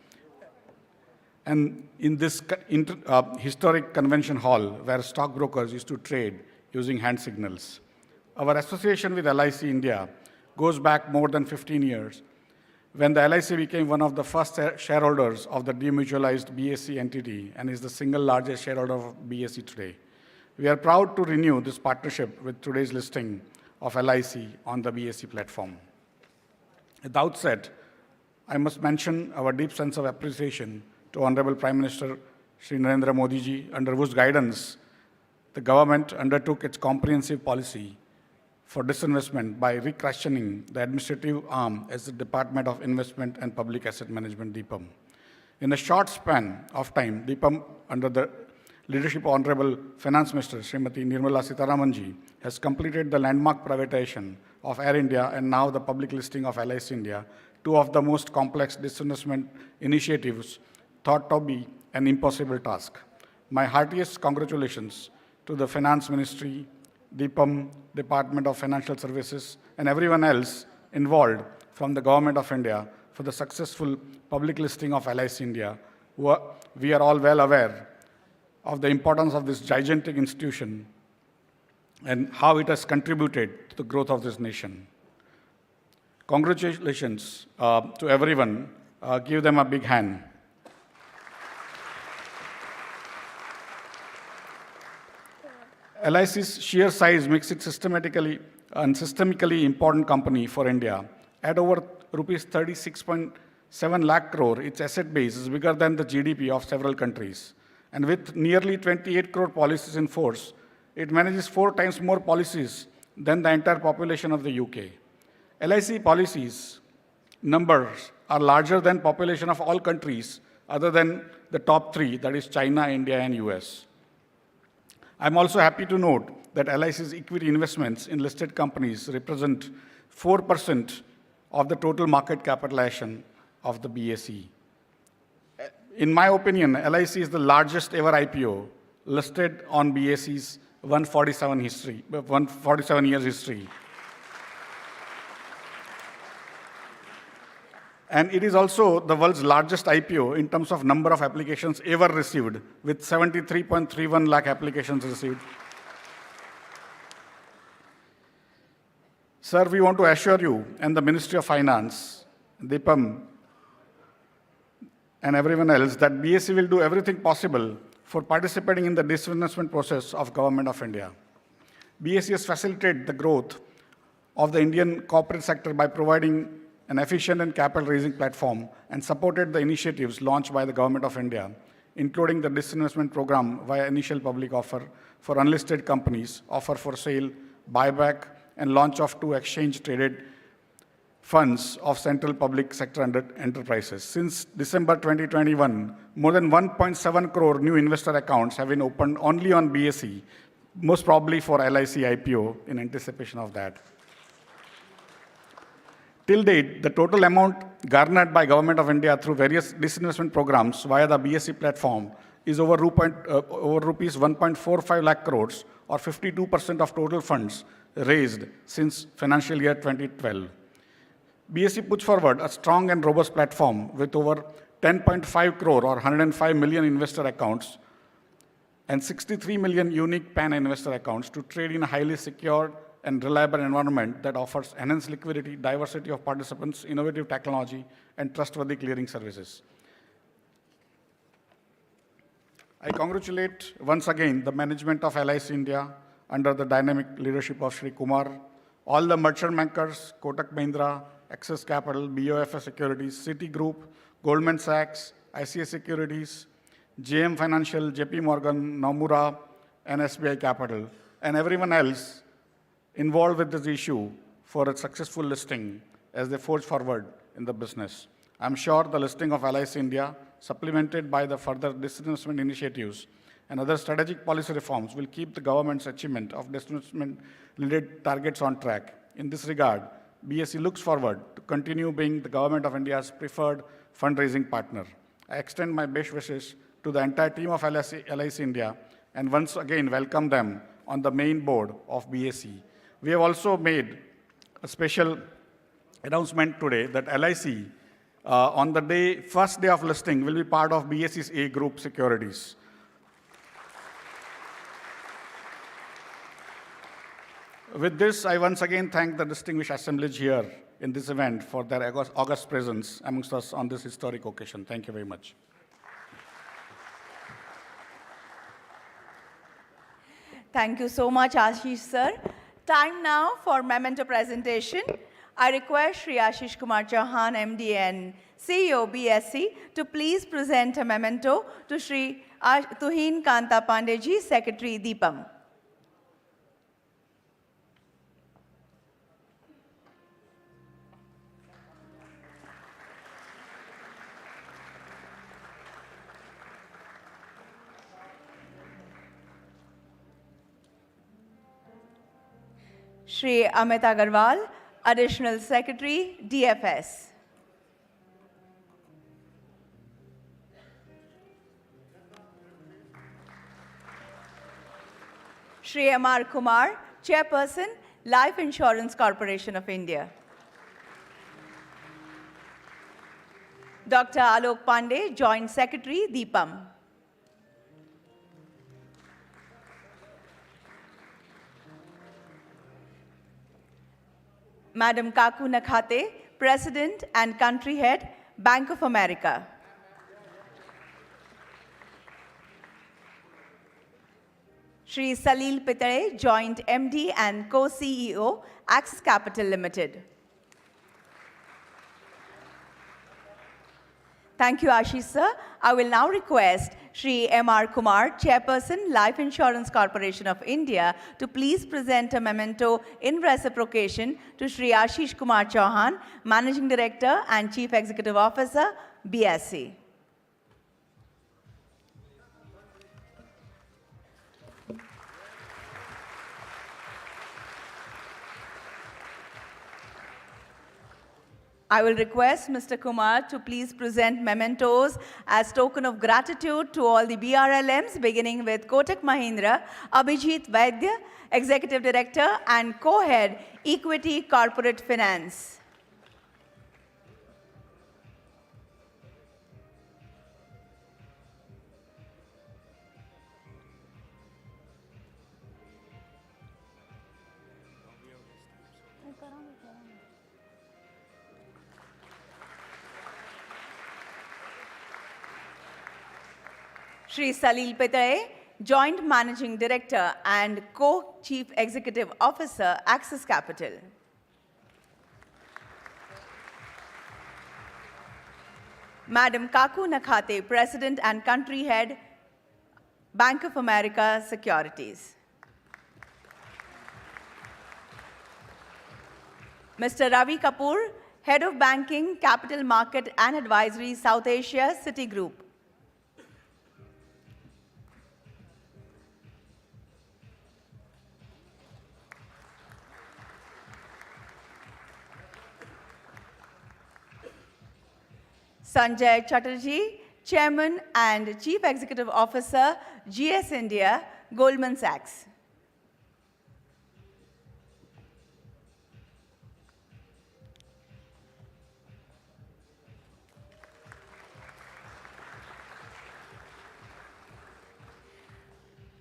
And in this historic convention hall where stockbrokers used to trade using hand signals. Our association with LIC India goes back more than 15 years, when the LIC became one of the first shareholders of the demutualized BSE entity and is the single largest shareholder of BSE today. We are proud to renew this partnership with today's listing of LIC on the BSE platform. At the outset, I must mention our deep sense of appreciation to Honorable Prime Minister Shri Narendra Modi ji, under whose guidance the government undertook its comprehensive policy for disinvestment by re-questioning the administrative arm as the Department of Investment and Public Asset Management, DIPAM. In a short span of time, DIPAM, under the leadership of Honorable Finance Minister Srimati Nirmala Sitharamanji, has completed the landmark privatization of Air India and now the public listing of LIC India, two of the most complex disinvestment initiatives thought to be an impossible task. My heartiest congratulations to the Finance Ministry, DIPAM, Department of Financial Services, and everyone else involved from the Government of India for the successful public listing of LIC India. We are all well aware of the importance of this gigantic institution and how it has contributed to the growth of this nation. Congratulations to everyone. Give them a big hand. LIC's sheer size makes it systemically important company for India. At over rupees 36.7 lakh crore, its asset base is bigger than the GDP of several countries. And with nearly 28 crore policies in force, it manages 4 times more policies than the entire population of the UK. LIC policies numbers are larger than population of all countries other than the top 3, that is China, India, and US. I'm also happy to note that LIC's equity investments in listed companies represent 4% of the total market capitalization of the BSE. In my opinion, LIC is the largest ever IPO listed on BSE's 147 years history. And it is also the world's largest IPO in terms of number of applications ever received, with 73.31 lakh applications received. Sir, we want to assure you and the Ministry of Finance, DIPAM, and everyone else that BSE will do everything possible for participating in the disinvestment process of Government of India. BSE has facilitated the growth of the Indian corporate sector by providing an efficient and capital-raising platform and supported the initiatives launched by the Government of India including the disinvestment program via initial public offer for unlisted companies, offer for sale, buyback, and launch of 2 exchange-traded funds of central public sector enterprises. Since December 2021, more than 1.7 crore new investor accounts have been opened only on BSE, most probably for LIC IPO in anticipation of that. Till date, the total amount garnered by Government of India through various disinvestment programs via the BSE platform is over rupees 1.45 lakh crores, or 52% of total funds raised since financial year 2012. BSE puts forward a strong and robust platform with over 10.5 crore or 105 million investor accounts and 63 million unique PAN investor accounts to trade in a highly secured and reliable environment that offers enhanced liquidity, diversity of participants, innovative technology, and trustworthy clearing services. I congratulate once again the management of LIC India under the dynamic leadership of Shri Kumar, all the merchant bankers, Kotak Mahindra, Axis Capital, BOFS Securities, Citigroup, Goldman Sachs, ICICI Securities, JM Financial, JP Morgan, Nomura, and SBI Capital, and everyone else involved with this issue for its successful listing as they forge forward in the business. I'm sure the listing of LIC India, supplemented by the further disinvestment initiatives and other strategic policy reforms, will keep the government's achievement of disinvestment-related targets on track. In this regard, BSE looks forward to continue being the Government of India's preferred fundraising partner. I extend my best wishes to the entire team of LIC India and once again welcome them on the main board of BSE. We have also made a special announcement today that LIC, on the first day of listing, will be part of BSE's A Group Securities. With this, I once again thank the distinguished assemblage here in this event for their august presence amongst us on this historic occasion. Thank you very much. Thank you so much, Ashish sir. Time now for memento presentation. I request Shri Ashish Kumar Chauhan, MD and CEO, BSE, to please present a memento to Shri Tuhin Kanta Pandey, Secretary, Deepam. Shri Amit Agarwal, Additional Secretary, DFS. Shri M.R. Kumar, Chairperson, Life Insurance Corporation of India. Dr. Alok Pandey, Joint Secretary, Deepam. Madam Kaku Nakhate, President and Country Head, Bank of America. Shri Salil Pitare, Joint MD and Co-CEO, Axis Capital Limited. Thank you, Ashish sir. I will now request Shri M.R. Kumar, Chairperson, Life Insurance Corporation of India, to please present a memento in reciprocation to Shri Ashish Kumar Chauhan, Managing Director and Chief Executive Officer, BSE. I will request Mr. Kumar to please present mementos as token of gratitude to all the BRLMs, beginning with Kotak Mahindra, Abhijit Vaidya, Executive Director and Co-Head, Equity Corporate Finance. Shri Salil Pitare, Joint Managing Director and Co-Chief Executive Officer, Axis Capital. . Madam Kaku Nakhate, President and Country Head, Bank of America Securities. Mr. Ravi Kapoor, Head of Banking, Capital Market and Advisory, South Asia, Citigroup. Sanjay Chatterjee, Chairman and Chief Executive Officer, GS India, Goldman Sachs.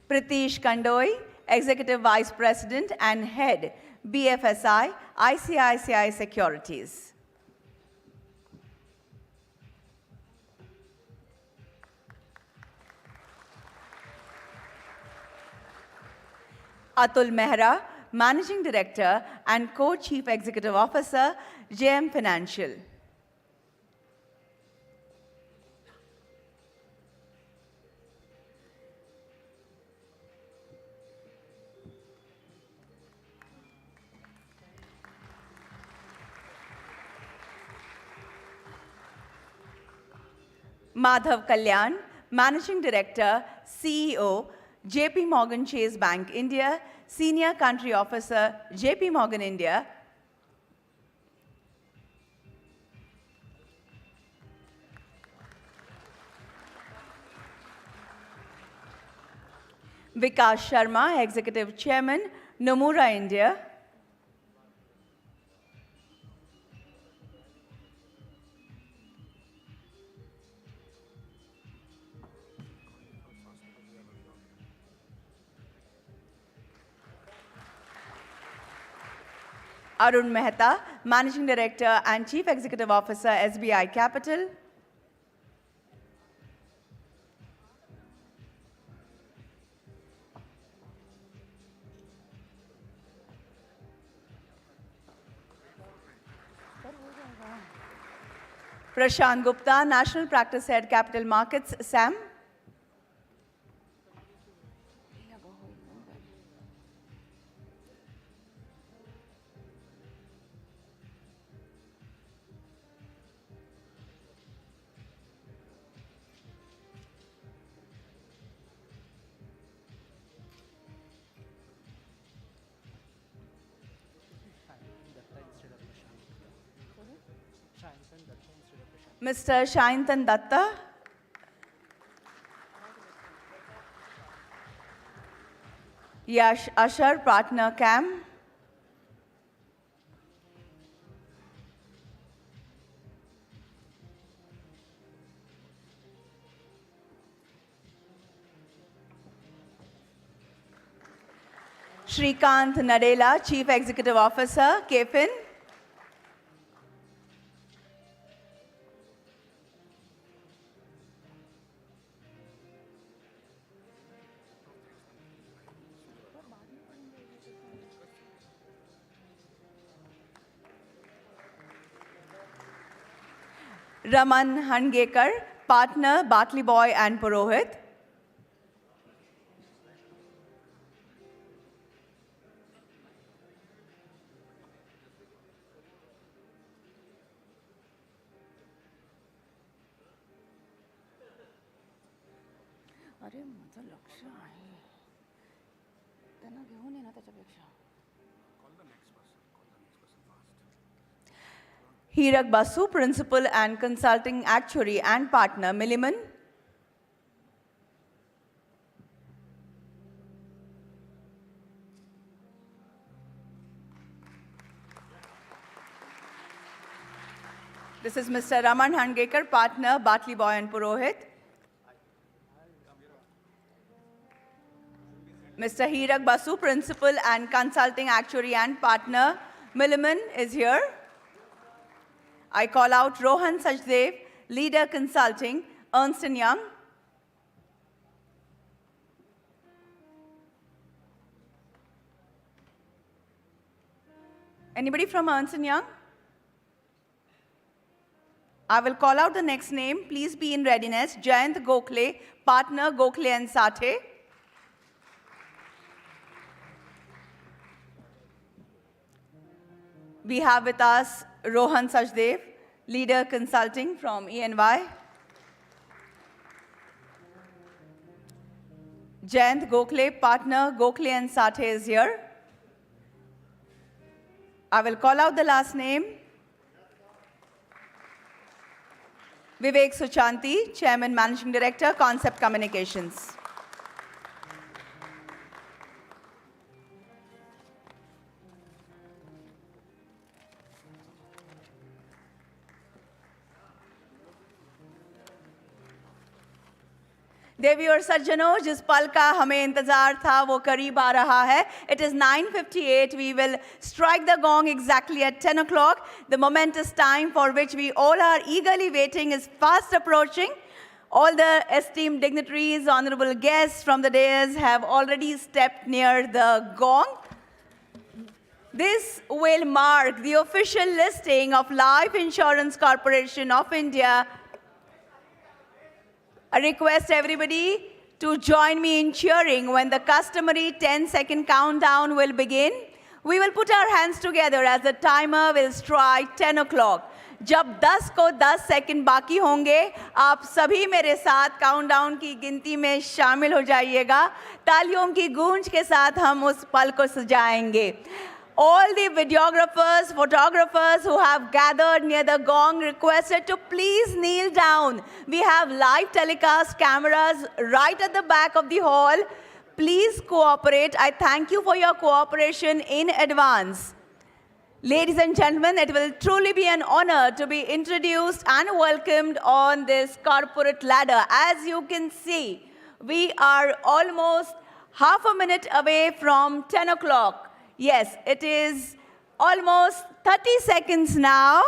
Pritish Kandoi, Executive Vice President and Head, BFSI, ICICI Securities. Atul Mehra, Managing Director and Co-Chief Executive Officer, JM Financial. Madhav Kalyan, Managing Director, CEO, JP Morgan Chase Bank India, Senior Country Officer, JP Morgan India. Vikas Sharma, Executive Chairman, Nomura India. Arun Mehta, Managing Director and Chief Executive Officer, SBI Capital. Prashant Gupta, National Practice Head, Capital Markets, SAM. Mr. Shayantan Datta. Yash Ashar, Partner, CAM. Shrikant Nadella, Chief Executive Officer, KFIN. Raman Hangekar, Partner, Bartley Boy and Purohit. अरे माझं लक्ष आहे त्यांना घेऊन ये ना त्याच्यापेक्षा Hirak Basu, Principal and Consulting Actuary and Partner, Milliman. This is Mr. Raman Hangekar, Partner, Bartley Boy and Purohit. Mr. Hirak Basu, Principal and Consulting Actuary and Partner, Milliman is here. I call out Rohan Sajdev, Leader Consulting, Ernst & Young. Anybody from Ernst & Young? I will call out the next name. Please be in readiness. Jayant Gokhale, partner Gokhale and Sathe. We have with us Rohan Sajdev, leader consulting from ENY. Jayant Gokhale, partner Gokhale and Sathe is here. I will call out the last name. Vivek Suchanti, Chairman, Managing Director, Concept Communications. देवी और सज्जनों, जिस पल का हमें इंतजार था वो करीब आ रहा है. It is 9:58. We will strike the gong exactly at 10 o'clock. The momentous time for which we all are eagerly waiting is fast approaching. All the esteemed dignitaries, honorable guests from the dais have already stepped near the gong. This will mark the official listing of Life Insurance Corporation of India. I request everybody to join me in cheering when the customary 10-second countdown will begin. We will put our hands together as the timer will strike 10 o'clock. जब 10 को 10 second बाकी होंगे, आप सभी मेरे साथ countdown की गिनती में शामिल हो जाइएगा. तालियों की गूंज के साथ हम उस पल को सजाएंगे. All the videographers, photographers who have gathered near the gong requested to please kneel down. We have live telecast cameras right at the back of the hall. Please cooperate. I thank you for your cooperation in advance. Ladies and gentlemen, it will truly be an honor to be introduced and welcomed on this corporate ladder. As you can see, we are almost half a minute away from 10 o'clock. Yes, it is almost 30 seconds now.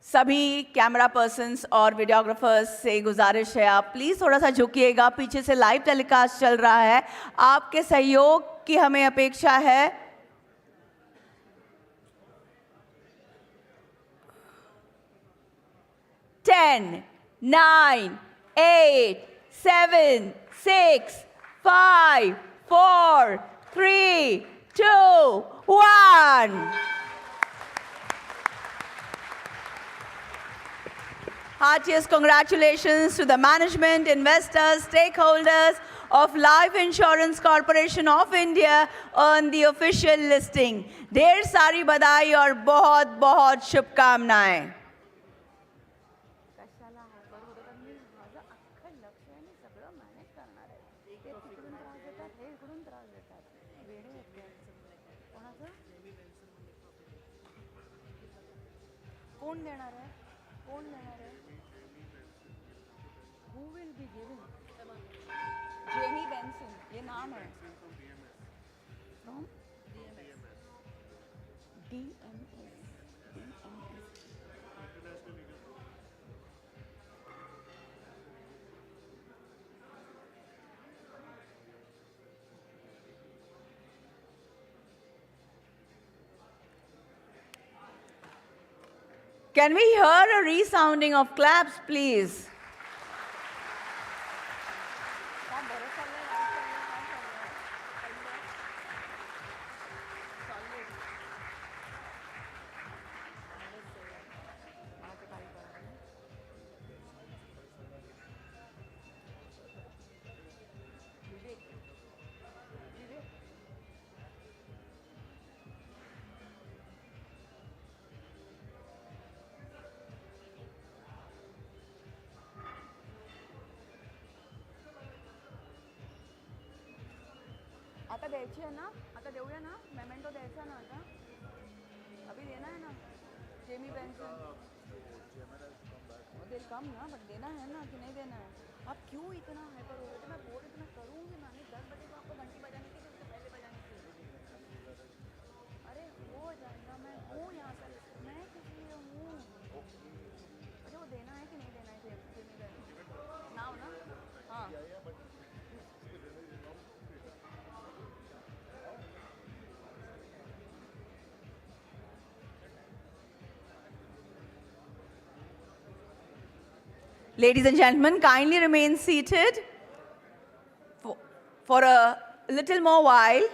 सभी camera persons और videographers से गुजारिश है, आप please थोड़ा सा झुकिएगा. पीछे से लाइव टेलीकास्ट चल रहा है. आपके सहयोग की हमें अपेक्षा है. Ten, 9, 8, 7, 6, 5, 4, 3, 2, 1. Heartiest congratulations to the management, investors, stakeholders of Life Insurance Corporation of India on the official listing. ढेर सारी बधाई और बहुत बहुत शुभकामनाएं. कौन देणार है? कौन देणार है? Who will be giving? Jamie Benson, ये नाम है. From DMS. Can we hear a resounding of claps, please? आता द्यायची आहे ना? आता देऊया ना? मेमेंटो द्यायचा ना आता? अभी देना है ना? Jamie Benson. They'll come ना, but देना है ना कि नहीं देना है? आप क्यों इतना हाइपर हो रहे थे? मैं बोल इतना करूँगी ना, नहीं 10 बजे को आपको घंटी बजानी थी, उससे पहले बजानी थी. अरे हो जाएगा, मैं हूँ यहाँ पर, मैं किस लिए हूँ? अरे वो देना है कि नहीं देना है जेमी बेंसन? नाउ ना? हाँ. Ladies and gentlemen, kindly remain seated for a little more while.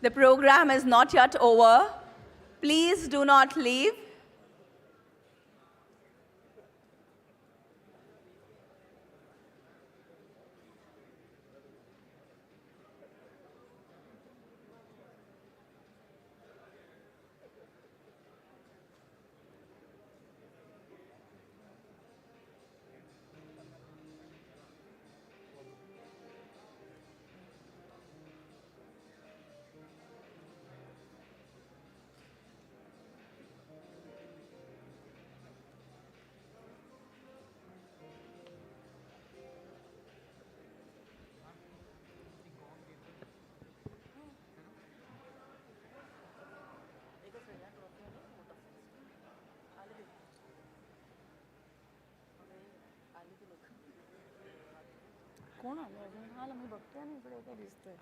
The program is not yet over. Please do not leave. कोण आलं अजून? हा मी बघते आणि इकडे काय दिसतंय.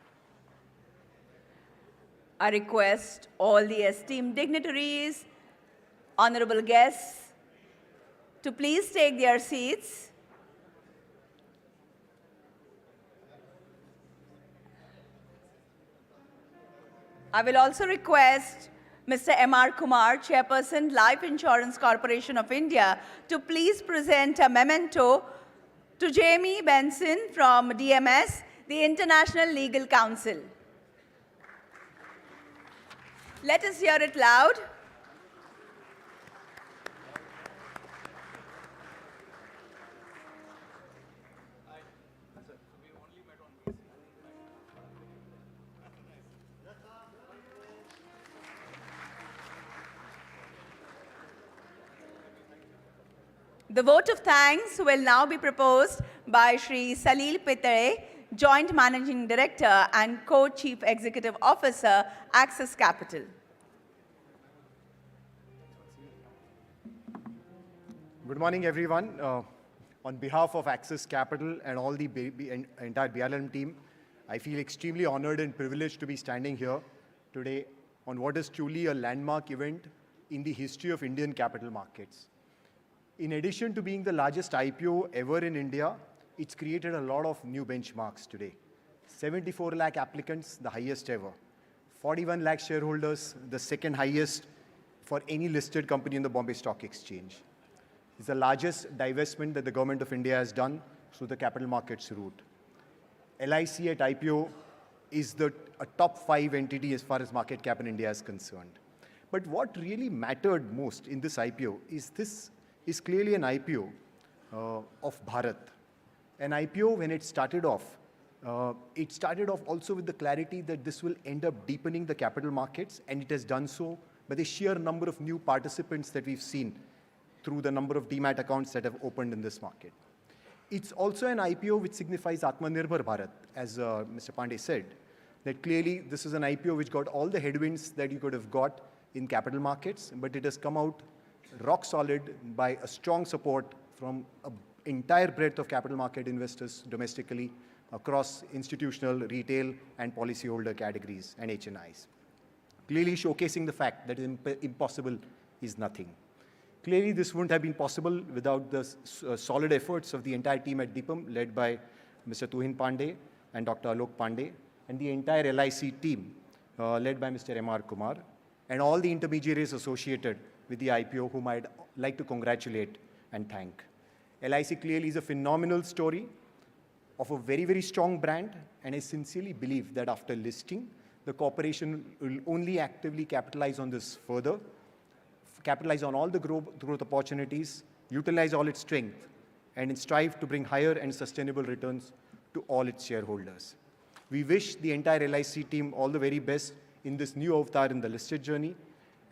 I request all the esteemed dignitaries, honorable guests, to please take their seats. I will also request Mr. M.R. Kumar, Chairperson, Life Insurance Corporation of India, to please present a memento to Jamie Benson from DMS, the International Legal Council. Let us hear it loud. The vote of thanks will now be proposed by Shri Salil Pitre, Joint Managing Director and Co-Chief Executive Officer, Axis Capital. Good morning, everyone. On behalf of Axis Capital and all the entire BLM team, I feel extremely honored and privileged to be standing here today on what is truly a landmark event in the history of Indian capital markets. In addition to being the largest IPO ever in India, it's created a lot of new benchmarks today. 74 lakh applicants, the highest ever. 41 lakh shareholders, the second highest for any listed company in the Bombay Stock Exchange. It's the largest divestment that the government of India has done through the capital markets route. LIC at IPO is a top 5 entity as far as market cap in India is concerned. But what really mattered most in this IPO is clearly an IPO of Bharat. An IPO, when it started off also with the clarity that this will end up deepening the capital markets, and it has done so by the sheer number of new participants that we've seen through the number of demat accounts that have opened in this market. It's also an IPO which signifies Atmanirbhar Bharat, as Mr. Pandey said, that clearly this is an IPO which got all the headwinds that you could have got in capital markets, but it has come out rock solid by a strong support from an entire breadth of capital market investors domestically across institutional, retail, and policyholder categories and HNIs. Clearly showcasing the fact that impossible is nothing. Clearly this wouldn't have been possible without the solid efforts of the entire team at DIPAM, led by Mr. Tuhin Pandey and Dr. Alok Pandey, and the entire LIC team, led by Mr. M.R. Kumar, and all the intermediaries associated with the IPO, whom I'd like to congratulate and thank. LIC clearly is a phenomenal story of a very, very strong brand, and I sincerely believe that after listing, the corporation will only actively capitalize on this further, capitalize on all the growth opportunities, utilize all its strength, and strive to bring higher and sustainable returns to all its shareholders. We wish the entire LIC team all the very best in this new avatar in the listed journey,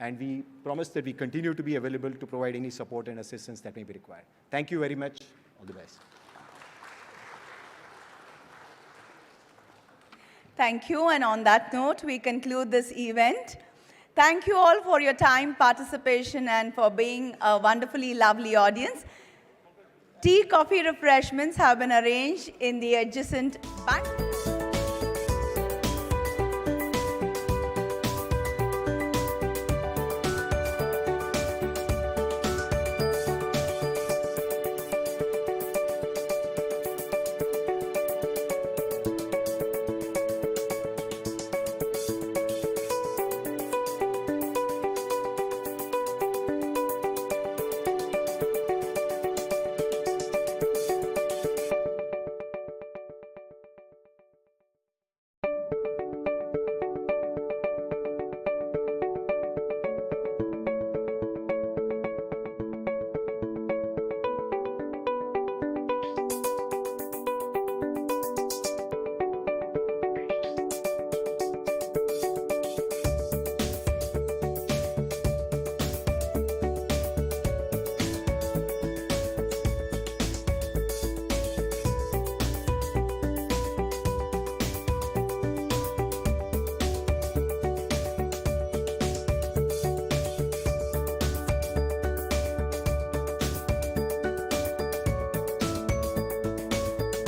and we promise that we continue to be available to provide any support and assistance that may be required. Thank you very much. All the best. Thank you. And on that note, we conclude this event. Thank you all for your time, participation, and for being a wonderfully lovely audience. Tea, coffee, refreshments have been arranged in the adjacent back.